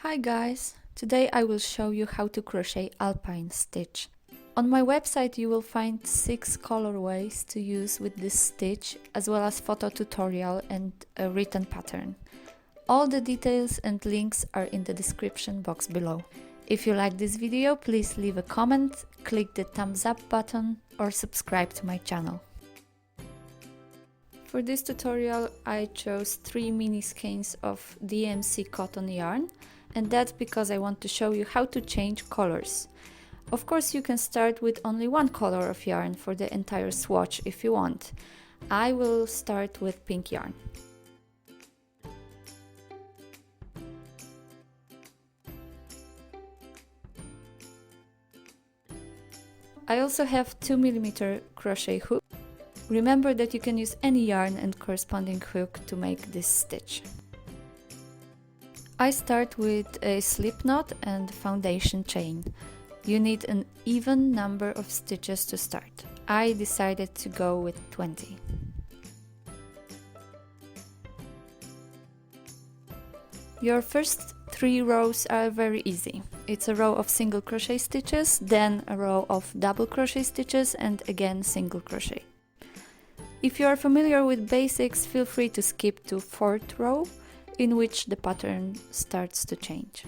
Hi guys! Today I will show you how to crochet Alpine Stitch. On my website you will find 6 colorways to use with this stitch, as well as photo tutorial and a written pattern. All the details and links are in the description box below. If you like this video, please leave a comment, click the thumbs up button or subscribe to my channel. For this tutorial I chose 3 mini skeins of DMC cotton yarn, and that's because I want to show you how to change colors. Of course you can start with only one color of yarn for the entire swatch if you want. I will start with pink yarn. I also have 2mm crochet hook. Remember that you can use any yarn and corresponding hook to make this stitch. I start with a slip knot and foundation chain. You need an even number of stitches to start. I decided to go with 20. Your first 3 rows are very easy. It's a row of single crochet stitches, then a row of double crochet stitches, and again single crochet. If you are familiar with basics, feel free to skip to 4th row, in which the pattern starts to change.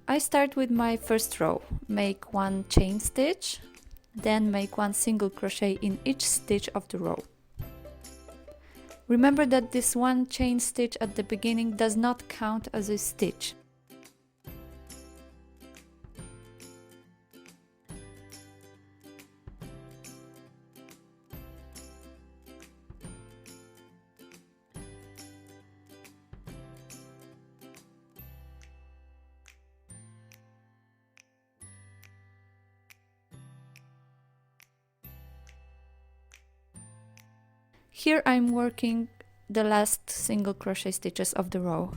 I start with my first row. Make 1 chain stitch, then make 1 single crochet in each stitch of the row. Remember that this 1 chain stitch at the beginning does not count as a stitch. Here I'm working the last single crochet stitches of the row.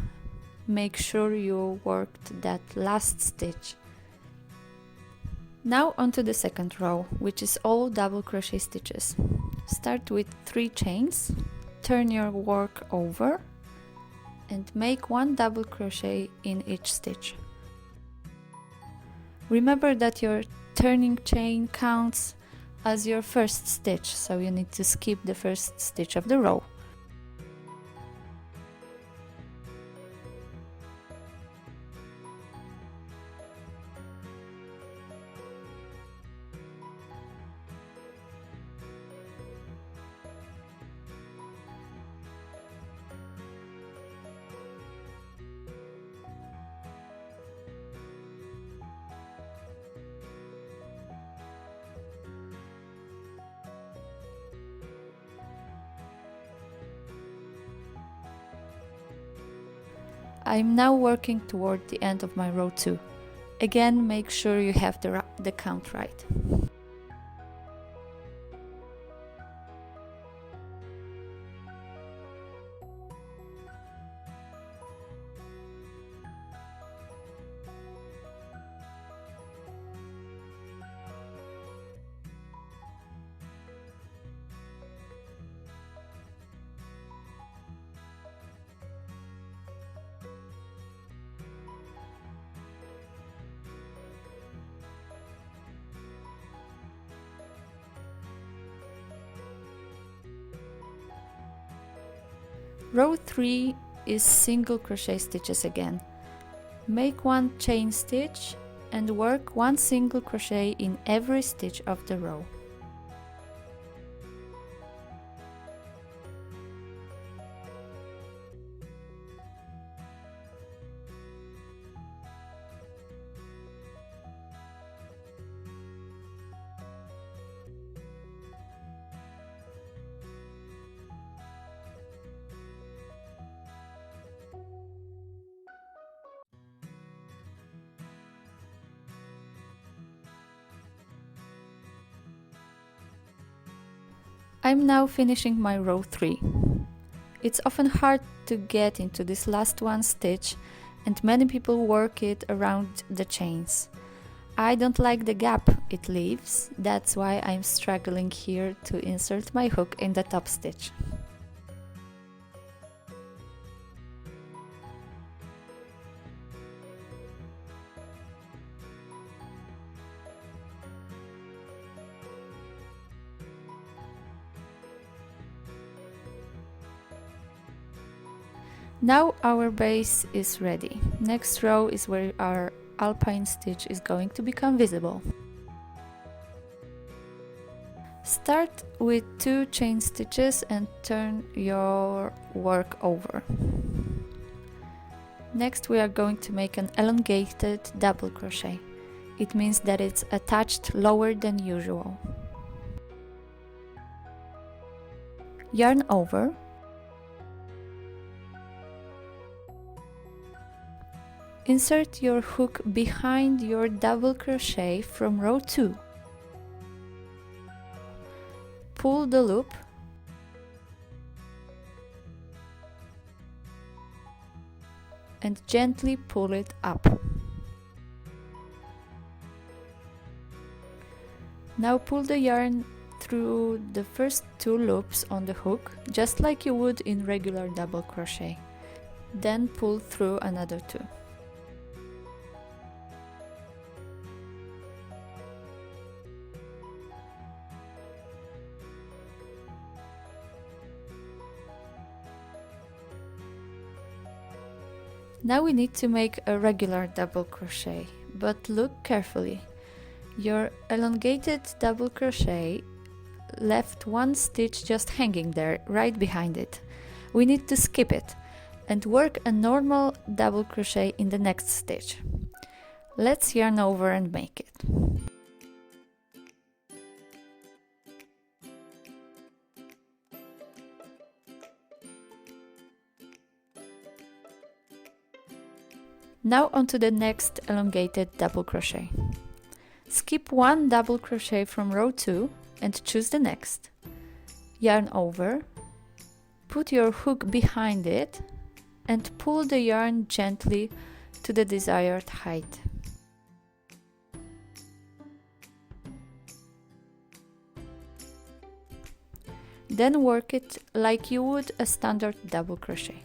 Make sure you worked that last stitch. Now onto the second row, which is all double crochet stitches. Start with 3 chains, turn your work over and make 1 double crochet in each stitch. Remember that your turning chain counts as your first stitch, so you need to skip the first stitch of the row. I'm now working toward the end of my row 2. Again, make sure you have the count right. Row 3 is single crochet stitches again. Make 1 chain stitch and work 1 single crochet in every stitch of the row. I'm now finishing my row 3. It's often hard to get into this last 1 stitch, and many people work it around the chains. I don't like the gap it leaves, that's why I'm struggling here to insert my hook in the top stitch. Now our base is ready. Next row is where our Alpine stitch is going to become visible. Start with 2 chain stitches and turn your work over. Next we are going to make an elongated double crochet. It means that it's attached lower than usual. Yarn over. Insert your hook behind your double crochet from row 2. Pull the loop and gently pull it up. Now pull the yarn through the first 2 loops on the hook, just like you would in regular double crochet. Then pull through another 2. Now we need to make a regular double crochet, but look carefully. Your elongated double crochet left 1 stitch just hanging there, right behind it. We need to skip it and work a normal double crochet in the next stitch. Let's yarn over and make it. Now onto the next elongated double crochet. Skip 1 double crochet from row 2 and choose the next. Yarn over, put your hook behind it and pull the yarn gently to the desired height. Then work it like you would a standard double crochet.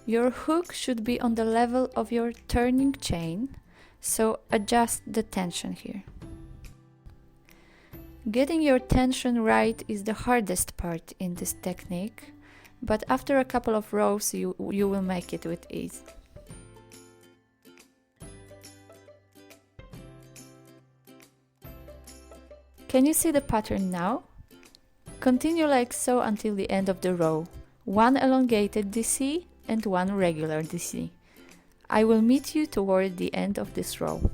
Your hook should be on the level of your turning chain, so adjust the tension here. Getting your tension right is the hardest part in this technique, but after a couple of rows you will make it with ease. Can you see the pattern now? Continue like so until the end of the row. 1 elongated DC and 1 regular DC. I will meet you toward the end of this row.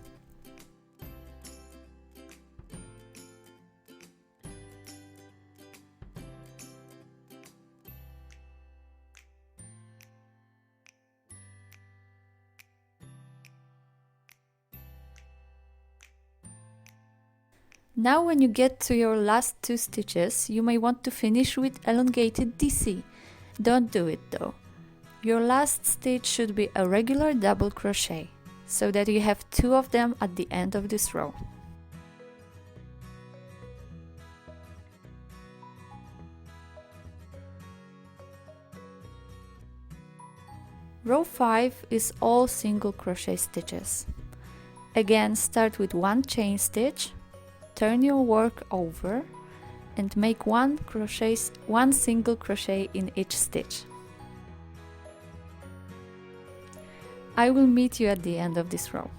Now when you get to your last 2 stitches, you may want to finish with elongated DC. Don't do it though. Your last stitch should be a regular double crochet, so that you have 2 of them at the end of this row. Row 5 is all single crochet stitches. Again, start with 1 chain stitch, turn your work over and make 1 single crochet in each stitch. I will meet you at the end of this row.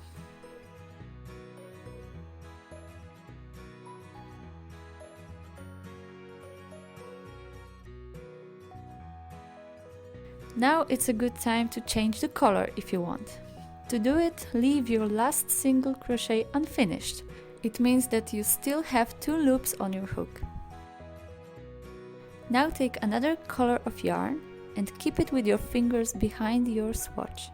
Now it's a good time to change the color if you want. To do it, leave your last single crochet unfinished. It means that you still have 2 loops on your hook. Now take another color of yarn and keep it with your fingers behind your swatch.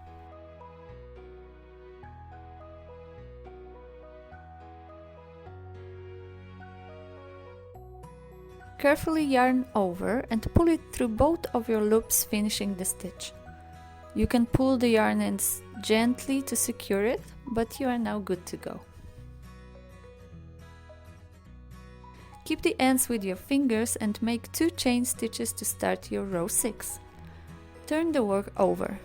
Carefully yarn over and pull it through both of your loops, finishing the stitch. You can pull the yarn ends gently to secure it, but you are now good to go. Keep the ends with your fingers and make 2 chain stitches to start your row 6. Turn the work over.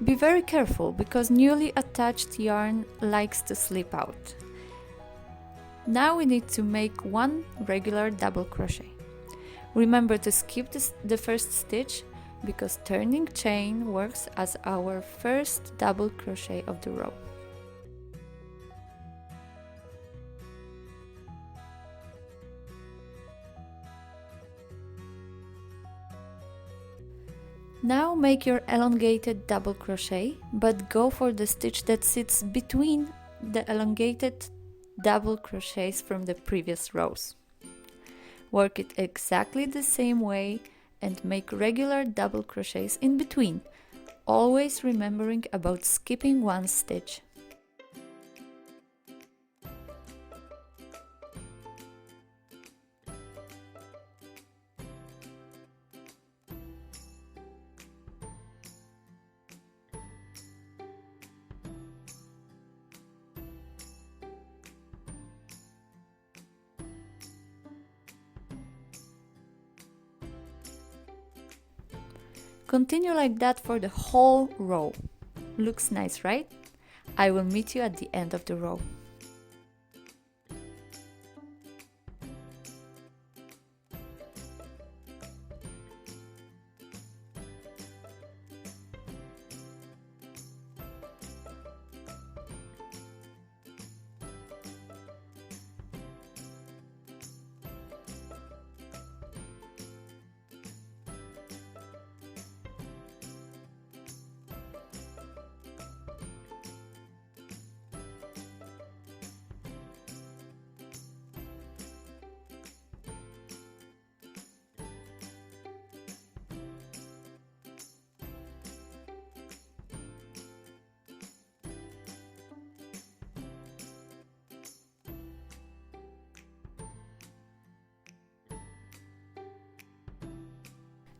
Be very careful because newly attached yarn likes to slip out. Now we need to make 1 regular double crochet. Remember to skip the first stitch because turning chain works as our first double crochet of the row. Now make your elongated double crochet, but go for the stitch that sits between the elongated double crochets from the previous rows. Work it exactly the same way and make regular double crochets in between, always remembering about skipping 1 stitch. Continue like that for the whole row. Looks nice, right? I will meet you at the end of the row.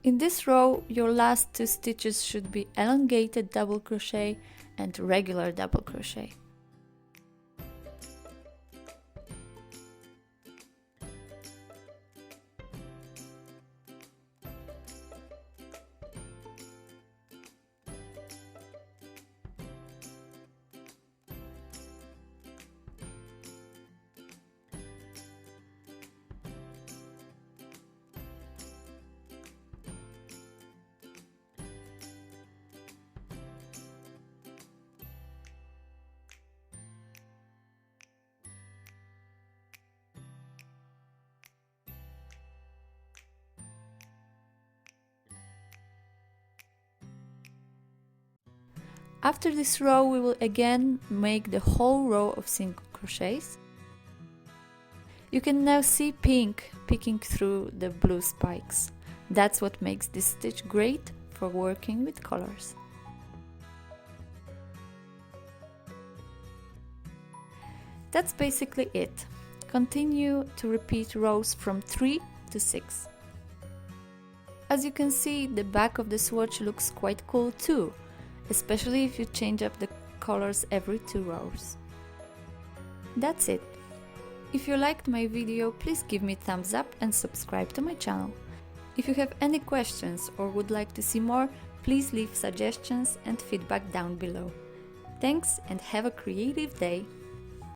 In this row, your last 2 stitches should be elongated double crochet and regular double crochet. After this row, we will again make the whole row of single crochets. You can now see pink peeking through the blue spikes. That's what makes this stitch great for working with colors. That's basically it. Continue to repeat rows from 3 to 6. As you can see, the back of the swatch looks quite cool too, especially if you change up the colors every 2 rows. That's it. If you liked my video, please give me a thumbs up and subscribe to my channel. If you have any questions or would like to see more, please leave suggestions and feedback down below. Thanks and have a creative day!